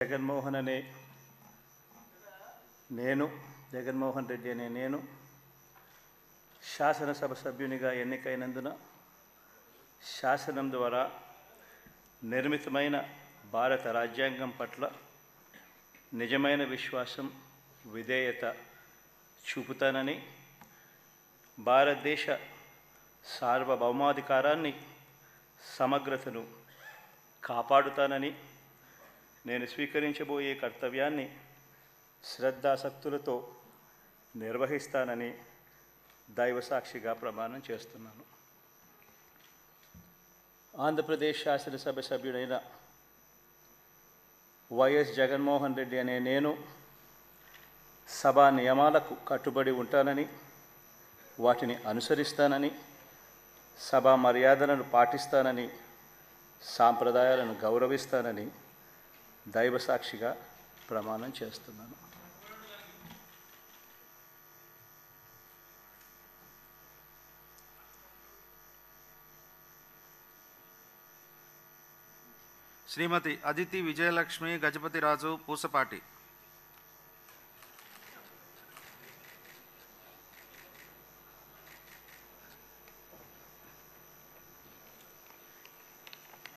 జగన్మోహన్ రెడ్డి అనే నేను శాసనసభ సభ్యునిగా ఎన్నికైనందున శాసనం ద్వారా నిర్మితమైన భారత రాజ్యాంగం పట్ల నిజమైన విశ్వాసం విధేయత చూపుతానని, భారతదేశ సార్వభౌమాధికారాన్ని సమగ్రతను కాపాడుతానని, నేను స్వీకరించబోయే కర్తవ్యాన్ని శ్రద్ధాసక్తులతో నిర్వహిస్తానని దైవసాక్షిగా ప్రమాణం చేస్తున్నాను. ఆంధ్రప్రదేశ్ శాసనసభ సభ్యుడైన వైఎస్ జగన్మోహన్ రెడ్డి అనే నేను సభా నియమాలకు కట్టుబడి ఉంటానని, వాటిని అనుసరిస్తానని, సభా మర్యాదలను పాటిస్తానని, సాంప్రదాయాలను గౌరవిస్తానని దైవసాక్షిగా ప్రమాణం చేస్తున్నాను. శ్రీమతి అదితి విజయలక్ష్మి గజపతిరాజు పూసపాటి.